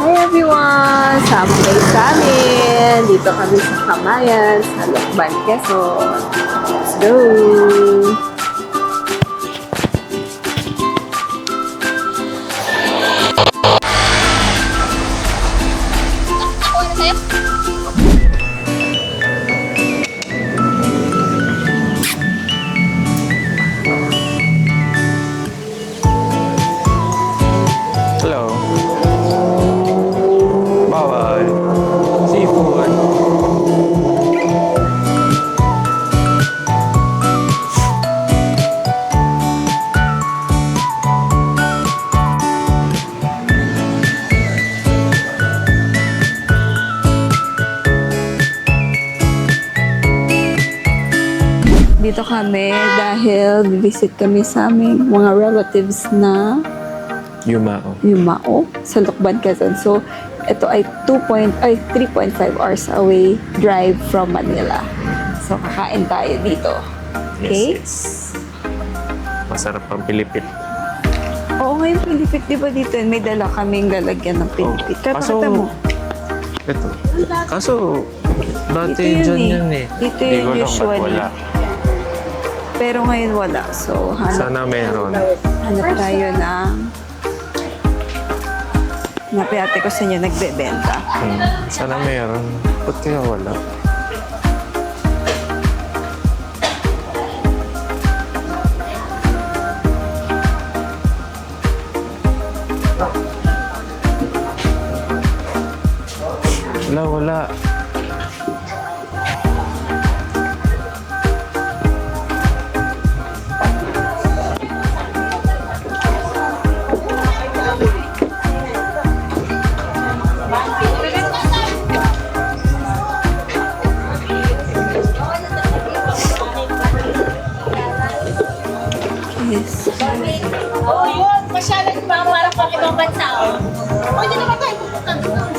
Hi everyone! Sama kayo sa amin! Dito kami sa Kamayan, sa Lokban, Quezon. Let's go! Hello. Bawal. Seafood. Dito kami dahil visit kami sa aming mga relatives na Yumao. Yumao sa Lokban, Quezon. So, ito ay 3.5 hours away drive from Manila. So, kakain tayo dito. Okay? Yes. Masarap ang Pilipit. Oo, ngayon Pilipit, di ba dito? May dala kaming lalagyan ng Pilipit. Kaya Kaso, pakita mo. Ito. Kaso, dati Dito yun dyan eh. yan eh. Dito Di yun ko lang usually. ba't wala. Pero ngayon wala. So, Sana meron. hanap tayo ng napiyate ko sa inyo nagbebenta. Sana meron. Ba't kaya wala? Wala. Yes. Oo, yun. Masyadong mga parang pang ibang bansa. Pwede naman tayo pupunta doon.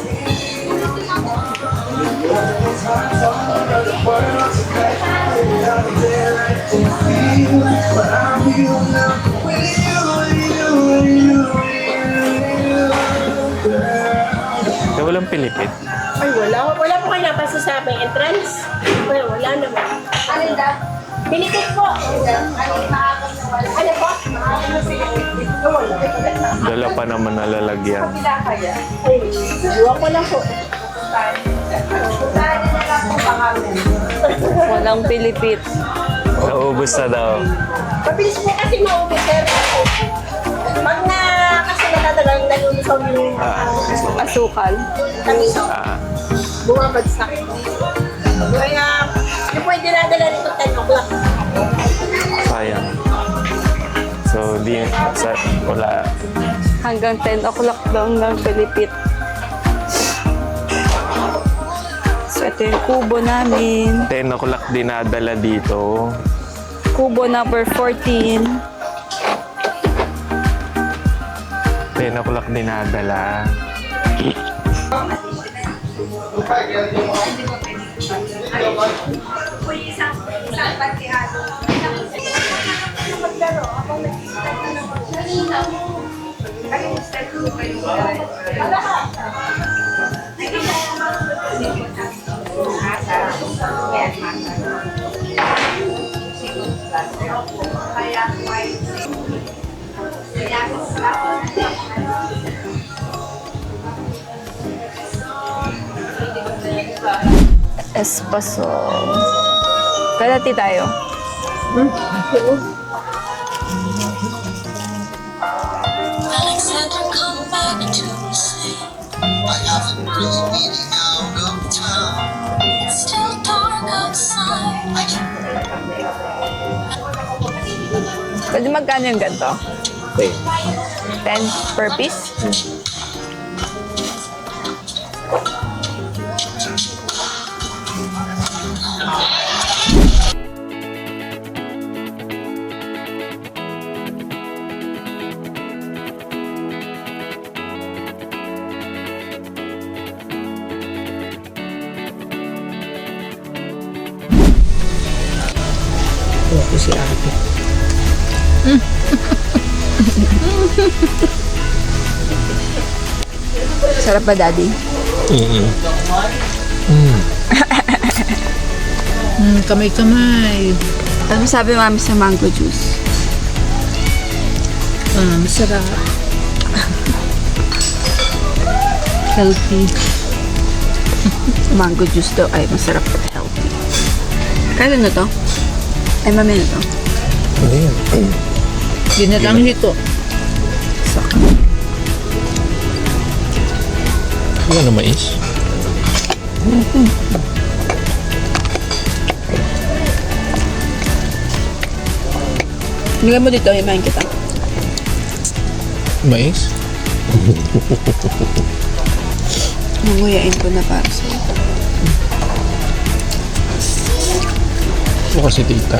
Kaya walang Pilipit. Ay, wala. Wala po kayo napasa sa aming entrance. Wala naman. Pinipit po. Ano po? Dala pa naman na lalagyan. Ay, iwan ko lang po. Walang Pilipit. Naubos na daw. Mabilis po kasi maubos, sir. Pag na kasi natatagal, nalulusaw yung Asukal. tamiso. Ah, Bumabagsak. Kaya, yung pwede na dala nito 10 o'clock. sayang. So, wala. Hanggang 10 o'clock daw ng Pilipit. So, ito yung kubo namin. 10 o'clock dinadala dito. Kubo number 14. 10 o'clock dinadala. Espaso. Kalati tayo. Alexander, come back to say I haven't really been out of town. It's still dark outside. Pwede magkano yung ganito? Okay. 10 per piece? Ako si ate. Sarap ba, Daddy? Kamay-kamay. Ano sabi mami sa mango juice? Masarap. Healthy. Mango juice daw ay masarap at healthy. Kailan na to? Ay, mami na to. Ginatang hito. Saka. Ano mais? Bigyan mo dito, himayin kita. Mais? Nanguyain ko na para sa'yo. Ito kasi tita.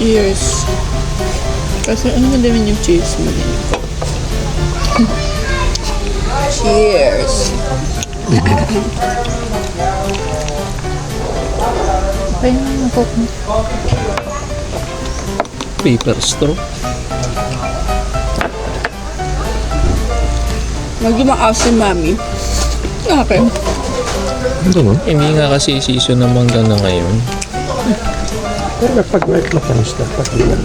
Cheers. Kasi ano madami yung cheese mo din. Cheers. Paper straw. Mag-dumaaw si mami. Okay. Hindi nga kasi season ng mangga na ngayon. Pero pag may matamis na pag ilan.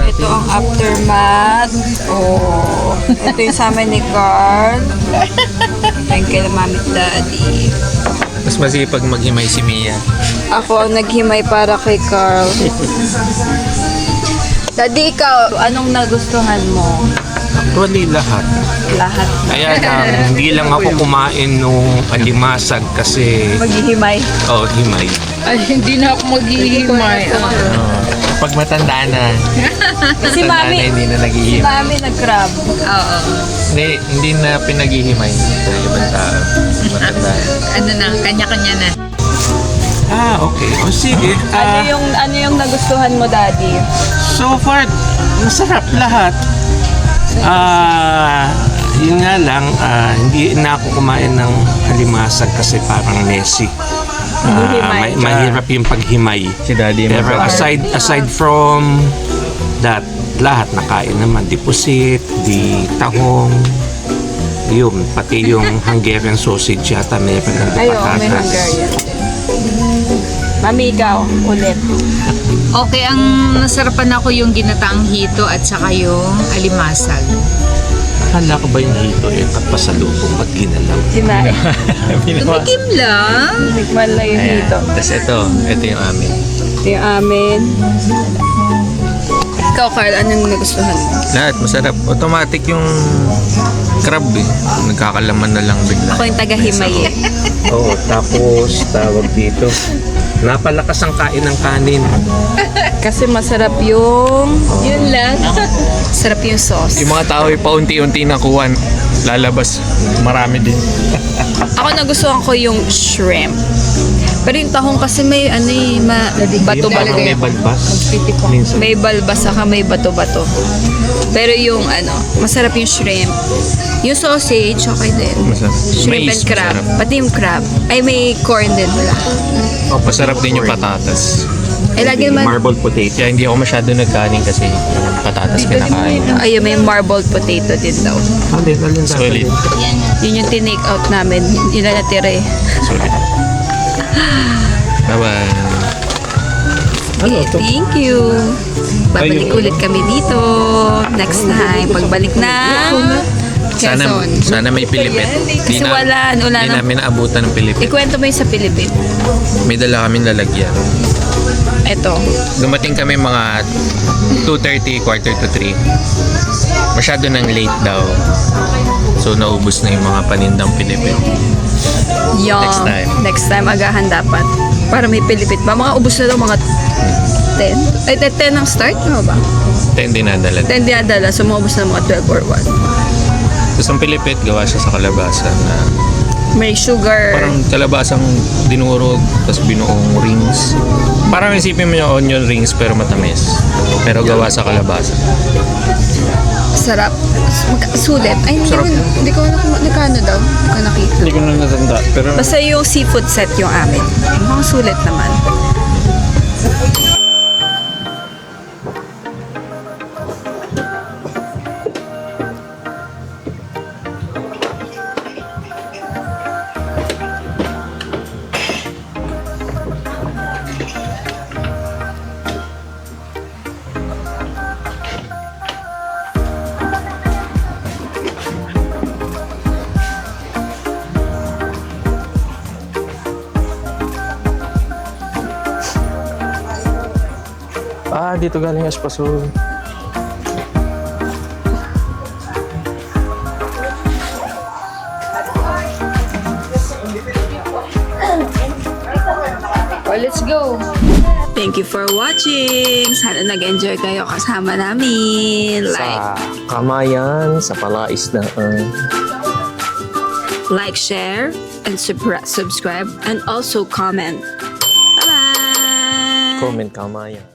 Ito ang aftermath. Oh. Ito yung sa amin ni Carl. Thank you, mami at daddy. Mas masipag maghimay si Mia. Ako ang naghimay para kay Carl. Daddy, ikaw, anong nagustuhan mo? Actually, lahat. Lahat. Kaya lang, hindi lang ako kumain nung alimasag kasi, Maghihimay. himay. Ay, hindi na ako maghihimay. Pag matanda na, Si mami, hindi na si naghihimay. mami nag-grab. Oo. Hindi na pinaghihimay sa ibang tao. Matanda na. Ano na, kanya-kanya na. Okay. O sige. Ano yung nagustuhan mo, Daddy? So far, masarap lahat. Yun nga lang, hindi na ako kumain ng alimasag kasi parang messy. Hihimay. Mahirap yung paghimay. Si Daddy Pero aside from that, lahat nakain naman. Di pusit, di tahong, yun, pati yung Hungarian sausage yata meron ng Ay, oo, may patatas. Hungarian. Mami, ikaw, ulit. Okay, ang nasarapan ako yung ginataang hito at saka yung alimasag. Akala ko ba yung hito yung pasalubong pag ginalaw? Sinain. Tumikim lang. Tikman lang yung dito. Tapos ito yung amin. Ito yung amin. Ikaw, Carl, anong nagustuhan mo? Lahat, masarap. Automatic yung crab eh. Nagkakalaman na lang bigla. Ako yung taga-himay eh. Oo, tapos tawag dito. Napalakas ang kain ng kanin. Kasi masarap yung... Yun lang. Sarap yung sauce. Yung mga tao ay paunti-unti nakuha. Lalabas. Marami din. Ako nagustuhan ko yung shrimp. Pero yung tahong kasi may bato-bato. Yung may balbas. Minsan. May balbas saka may bato-bato. Pero yung masarap yung shrimp. Yung sausage, okay din. Masarap. Shrimp Mais, and crab. masarap. Pati yung crab. Ay, may corn din wala. Masarap din yung patatas. Eh, lagi naman, Marbled potato. Kaya hindi ako masyado nagkanin kasi yung patatas kinakain. ayun, may marbled potato din daw. Alin Solid. Yun yung tinake out namin. Yun na natira eh. Solid. Bye-bye. Thank you. Babalik ulit kami dito. Next time. Pagbalik na Sana may Pilipit. Kasi wala Hindi na. namin naabutan ng Pilipit. Ikwento mo yung sa Philippines. May dala kaming lalagyan. Ito. Dumating kami mga 2:30, quarter to 3. Masyado nang late daw. So, naubos na yung mga panindang Pilipino. Yung Next time. Next time, agahan dapat. Para may pilipit ba? Mga ubos na daw mga 10. Ay, 10 ang start? Ano ba? 10 din nadala. 10 dinadala. So, mga ubos na mga 12 or 1. Tapos ang Pilipit, gawa siya sa kalabasa na May sugar. parang kalabasang dinurog, tapos binuong rings. Parang isipin mo yung onion rings pero matamis. Pero gawa sa kalabasa. Sarap. Sulit. Ay, Sarap. hindi ko alam kung nagkano daw. Hindi ko nakita. Hindi ko na natanda. Pero Basta yung seafood set yung amin. Mukhang sulit naman. dito galing Espasol. Oh, let's go. Thank you for watching. Sana nag-enjoy kayo kasama namin. Sa Kamayan, sa Palaisdaan. Like, share, and subscribe, and also comment. Bye-bye! Comment Kamayan.